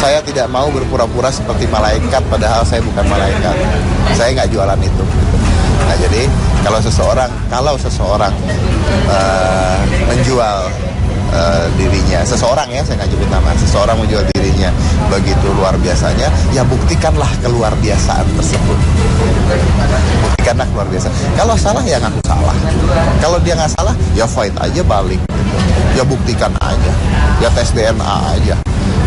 Saya tidak mau berpura-pura seperti malaikat, padahal saya bukan malaikat. Saya nggak jualan itu. Nah, jadi kalau seseorang menjual dirinya, seseorang ya, saya nggak nyebut nama, seseorang menjual dirinya begitu luar biasanya, ya buktikanlah keluar biasaan tersebut. Buktikanlah keluar biasa. Kalau salah ya ngaku salah. Kalau dia nggak salah, ya fight aja balik. Ya buktikan aja. Ya tes DNA aja.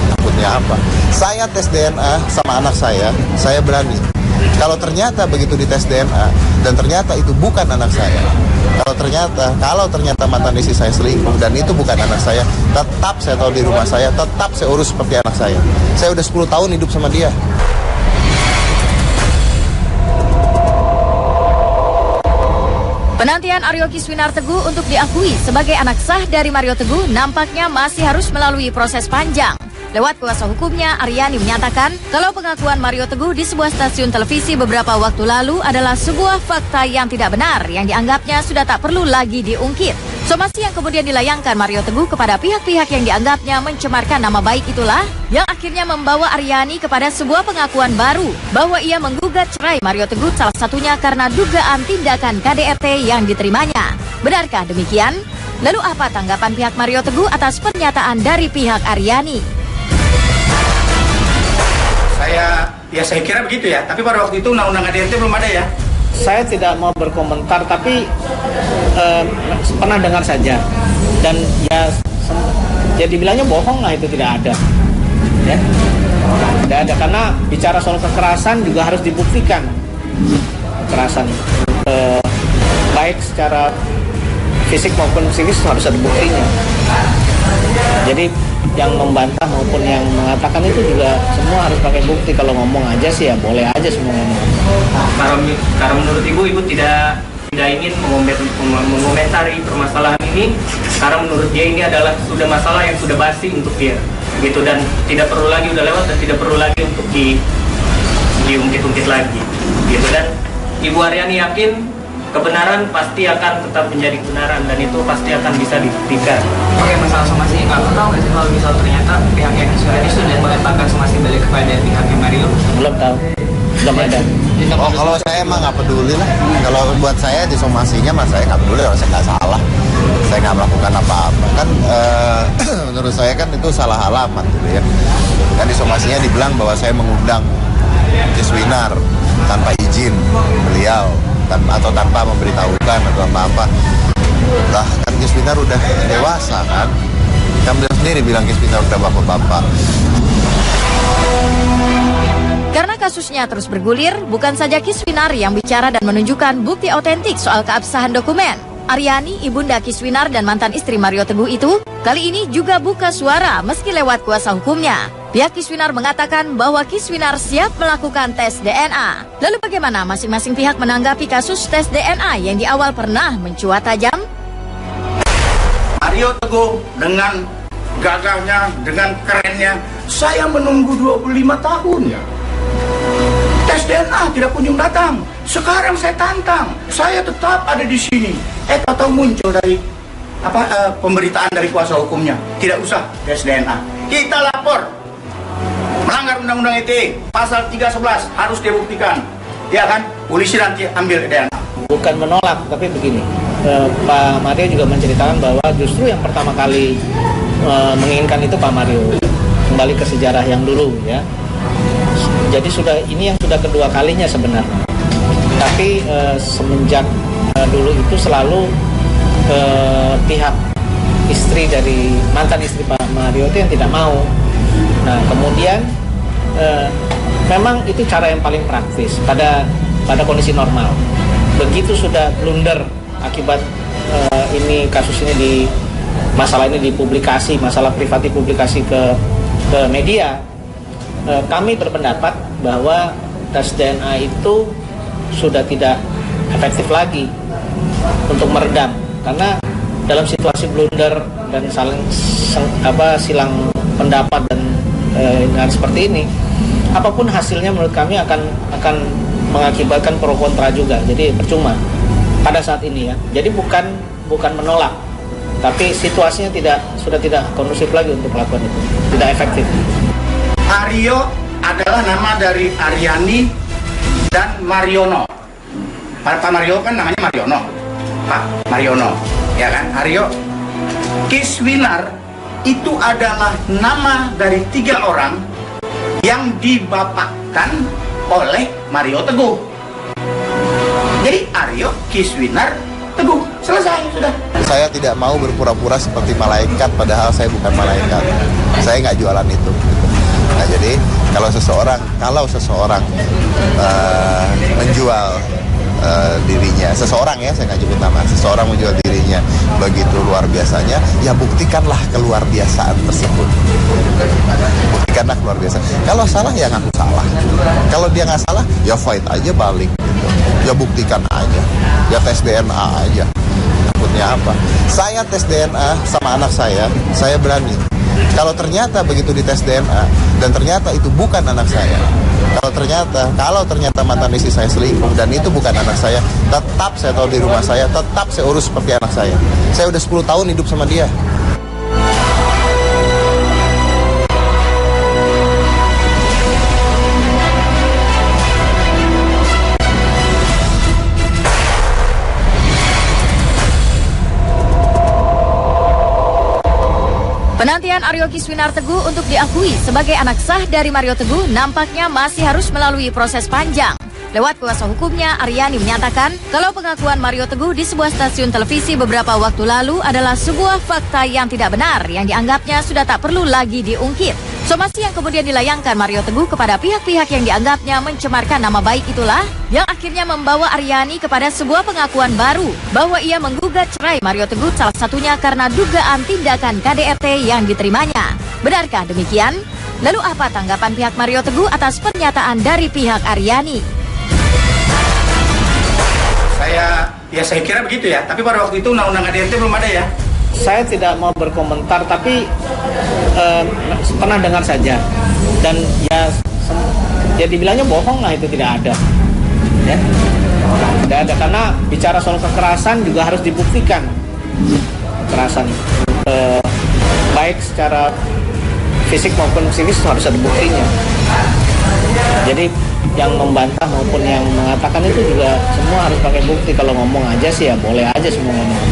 Takutnya apa? Saya tes DNA sama anak saya berani. Kalau ternyata begitu dites DNA dan ternyata itu bukan anak saya, kalau ternyata mantan istri saya selingkuh dan itu bukan anak saya, tetap saya tahu di rumah saya, tetap saya urus seperti anak saya. Saya udah 10 tahun hidup sama dia. Penantian Aryo Kiswinar Teguh untuk diakui sebagai anak sah dari Mario Teguh nampaknya masih harus melalui proses panjang. Lewat kuasa hukumnya, Aryani menyatakan kalau pengakuan Mario Teguh di sebuah stasiun televisi beberapa waktu lalu adalah sebuah fakta yang tidak benar yang dianggapnya sudah tak perlu lagi diungkit. Somasi yang kemudian dilayangkan Mario Teguh kepada pihak-pihak yang dianggapnya mencemarkan nama baik itulah yang akhirnya membawa Aryani kepada sebuah pengakuan baru bahwa ia menggugat cerai Mario Teguh salah satunya karena dugaan tindakan KDRT yang diterimanya. Benarkah demikian? Lalu apa tanggapan pihak Mario Teguh atas pernyataan dari pihak Aryani? Saya kira begitu ya, tapi pada waktu itu undang-undang KDRT belum ada ya. Saya tidak mau berkomentar, tapi pernah dengar saja. Dan ya dibilangnya bohong lah, itu tidak ada. Ya. Tidak ada, karena bicara soal kekerasan juga harus dibuktikan. Kekerasan baik secara fisik maupun psikis harus ada buktinya. Jadi yang membantah maupun yang mengatakan itu juga semua harus pakai bukti. Kalau ngomong aja sih ya boleh aja semua ngomong. Karena menurut Ibu tidak ingin mengomentari permasalahan ini karena menurut dia ini adalah sudah masalah yang sudah basi untuk dia, gitu, dan tidak perlu lagi, udah lewat dan tidak perlu lagi untuk diungkit-ungkit lagi, gitu. Dan Ibu Aryani yakin kebenaran pasti akan tetap menjadi kebenaran dan itu pasti akan bisa dibuktikan. Oke, masalah somasi, aku tahu nggak sih kalau misal ternyata pihak yang ini sudah melemparkan somasi balik kepada pihaknya Mario? Belum tahu, belum ada. Oh, kalau saya emang nggak peduli lah. Kalau buat saya disomasinya, mas saya nggak peduli kalau saya nggak salah. Saya nggak melakukan apa-apa. Kan menurut saya kan itu salah alamat gitu ya. Kan disomasinya dibilang bahwa saya mengundang Kiswinar tanpa izin beliau. Atau tanpa memberitahukan atau apa-apa. Lah kan Kiswinar udah dewasa kan. Kan beliau sendiri bilang Kiswinar udah bapak-bapak. Karena kasusnya terus bergulir, bukan saja Kiswinar yang bicara dan menunjukkan bukti otentik soal keabsahan dokumen. Aryani, ibunda Kiswinar dan mantan istri Mario Teguh itu, kali ini juga buka suara meski lewat kuasa hukumnya. Pihak Kiswinar mengatakan bahwa Kiswinar siap melakukan tes DNA. Lalu bagaimana masing-masing pihak menanggapi kasus tes DNA yang di awal pernah mencuat tajam? Mario Teguh dengan gagahnya, dengan kerennya, saya menunggu 25 tahun ya. Tes DNA tidak kunjung datang. Sekarang saya tantang, saya tetap ada di sini. Tahu muncul dari pemberitaan dari kuasa hukumnya, tidak usah tes DNA. Kita lapor. Melanggar undang-undang ITE, pasal 311 harus dibuktikan. Ya kan? Polisi nanti ambil DNA. Bukan menolak, tapi begini. Pak Mario juga menceritakan bahwa justru yang pertama kali menginginkan itu Pak Mario. Kembali ke sejarah yang dulu ya. Jadi ini yang sudah kedua kalinya sebenarnya. Tapi semenjak dulu itu selalu pihak istri dari mantan istri Pak Mario itu yang tidak mau. Nah kemudian memang itu cara yang paling praktis pada kondisi normal. Begitu sudah blunder akibat kasus ini masalah ini dipublikasi, masalah privat dipublikasi ke media, kami berpendapat bahwa tes DNA itu sudah tidak efektif lagi untuk meredam, karena dalam situasi blunder dan silang pendapat dan seperti ini, apapun hasilnya menurut kami akan mengakibatkan pro kontra juga. Jadi percuma pada saat ini ya. Jadi bukan menolak, tapi situasinya sudah tidak kondusif lagi untuk melakukan itu, tidak efektif. Aryo adalah nama dari Aryani dan Mariono. Pak Mario kan namanya Mariono. Pak Mariono, ya kan? Aryo. Kiswinar itu adalah nama dari 3 orang yang dibapakkan oleh Mario Teguh. Jadi Aryo, Kiswinar, Teguh, selesai sudah. Saya tidak mau berpura-pura seperti malaikat, padahal saya bukan malaikat. Saya nggak jualan itu. Nah, jadi kalau seseorang menjual dirinya, seseorang ya, saya nggak nyebut nama, seseorang menjual dirinya begitu luar biasanya, ya buktikanlah keluar biasaan tersebut. Buktikanlah keluar biasa. Kalau salah ya ngaku salah. Kalau dia nggak salah, ya fight aja balik. Gitu. Ya buktikan aja. Ya tes DNA aja. Takutnya apa? Saya tes DNA sama anak saya berani. Kalau ternyata begitu dites DNA dan ternyata itu bukan anak saya, kalau ternyata mantan istri saya selingkuh dan itu bukan anak saya, tetap saya tahu di rumah saya, tetap saya urus seperti anak saya. Saya udah 10 tahun hidup sama dia. Penantian Aryo Kiswinar Teguh untuk diakui sebagai anak sah dari Mario Teguh nampaknya masih harus melalui proses panjang. Lewat kuasa hukumnya, Aryani menyatakan kalau pengakuan Mario Teguh di sebuah stasiun televisi beberapa waktu lalu adalah sebuah fakta yang tidak benar yang dianggapnya sudah tak perlu lagi diungkit. Somasi yang kemudian dilayangkan Mario Teguh kepada pihak-pihak yang dianggapnya mencemarkan nama baik itulah yang akhirnya membawa Aryani kepada sebuah pengakuan baru bahwa ia menggugat cerai Mario Teguh salah satunya karena dugaan tindakan KDRT yang diterimanya. Benarkah demikian? Lalu apa tanggapan pihak Mario Teguh atas pernyataan dari pihak Aryani? Saya kira begitu ya, tapi pada waktu itu undang-undang KDRT belum ada ya. Saya tidak mau berkomentar, tapi pernah dengar saja. Dan ya dibilangnya bohong lah, itu tidak ada. Ya? Tidak ada, karena bicara soal kekerasan juga harus dibuktikan. Kekerasan baik secara fisik maupun psikis harus ada buktinya. Jadi yang membantah maupun yang mengatakan itu juga semua harus pakai bukti. Kalau ngomong aja sih ya boleh aja semua ngomong.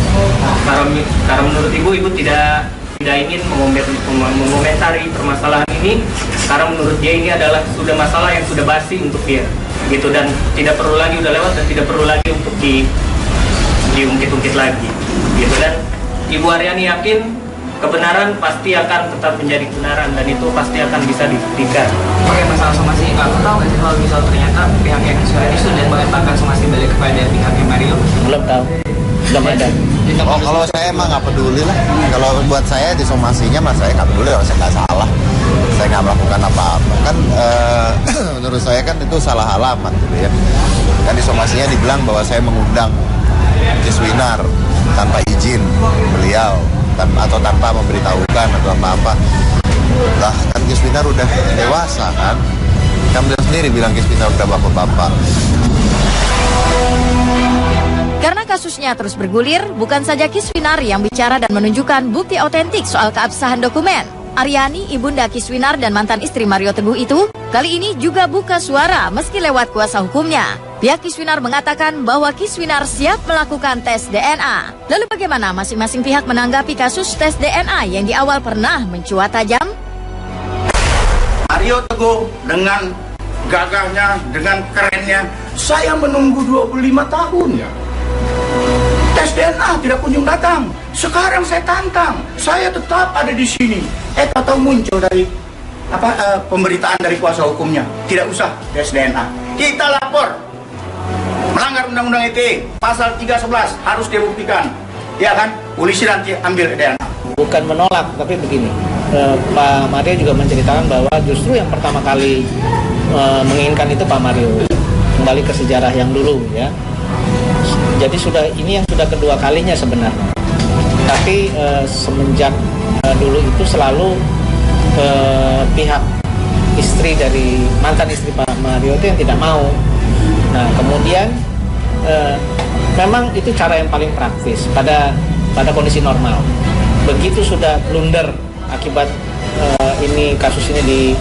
Karena menurut ibu tidak ingin mengomentari permasalahan ini karena menurut dia ini adalah sudah masalah yang sudah basi untuk dia, gitu, dan tidak perlu lagi, udah lewat dan tidak perlu lagi untuk diungkit-ungkit lagi, gitu. Dan Ibu Aryani yakin kebenaran pasti akan tetap menjadi kebenaran dan itu pasti akan bisa dibuktikan. Oke, masalah somasi, aku tahu nggak sih kalau misal ternyata pihak yang ini sudah melemparkan somasi balik kepada pihaknya Mario? Belum tahu, belum ada. Oh, kalau saya emang nggak peduli lah. Kalau buat saya disomasinya, mas saya nggak peduli kalau saya nggak salah. Saya nggak melakukan apa-apa. Kan menurut saya kan itu salah alamat gitu ya. Kan disomasinya dibilang bahwa saya mengundang Kiswinar tanpa izin beliau atau tanpa memberitahukan atau apa-apa. Lah kan Kiswinar udah dewasa kan. Kan beliau sendiri bilang Kiswinar udah bapak-bapak. Karena kasusnya terus bergulir, bukan saja Kiswinar yang bicara dan menunjukkan bukti otentik soal keabsahan dokumen. Aryani, ibunda Kiswinar dan mantan istri Mario Teguh itu, kali ini juga buka suara meski lewat kuasa hukumnya. Pihak Kiswinar mengatakan bahwa Kiswinar siap melakukan tes DNA. Lalu bagaimana masing-masing pihak menanggapi kasus tes DNA yang di awal pernah mencuat tajam? Mario Teguh dengan gagahnya, dengan kerennya, saya menunggu 25 tahun ya. Tes DNA tidak kunjung datang. Sekarang saya tantang, saya tetap ada di sini. Tahu muncul dari pemberitaan dari kuasa hukumnya. Tidak usah tes DNA. Kita lapor. Melanggar undang-undang ITE, pasal 311 harus dibuktikan. Ya kan? Polisi nanti ambil DNA. Bukan menolak, tapi begini. Pak Mario juga menceritakan bahwa justru yang pertama kali menginginkan itu Pak Mario. Kembali ke sejarah yang dulu ya. Jadi ini yang sudah kedua kalinya sebenarnya. Tapi semenjak dulu itu selalu pihak istri dari mantan istri Pak Mario itu yang tidak mau. Nah kemudian memang itu cara yang paling praktis pada kondisi normal. Begitu sudah blunder akibat kasus ini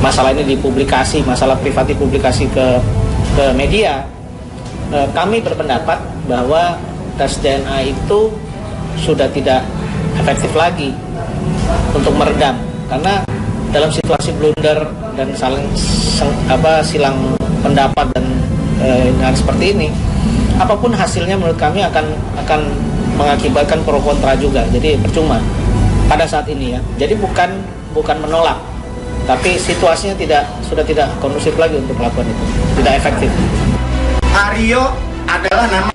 masalah ini dipublikasi, masalah privat dipublikasi ke media, kami berpendapat bahwa tes DNA itu sudah tidak efektif lagi untuk meredam, karena dalam situasi blunder dan silang pendapat dan seperti ini, apapun hasilnya menurut kami akan mengakibatkan pro kontra juga. Jadi percuma pada saat ini ya. Jadi bukan menolak, tapi situasinya sudah tidak kondusif lagi untuk melakukan itu, tidak efektif. Aryo adalah nama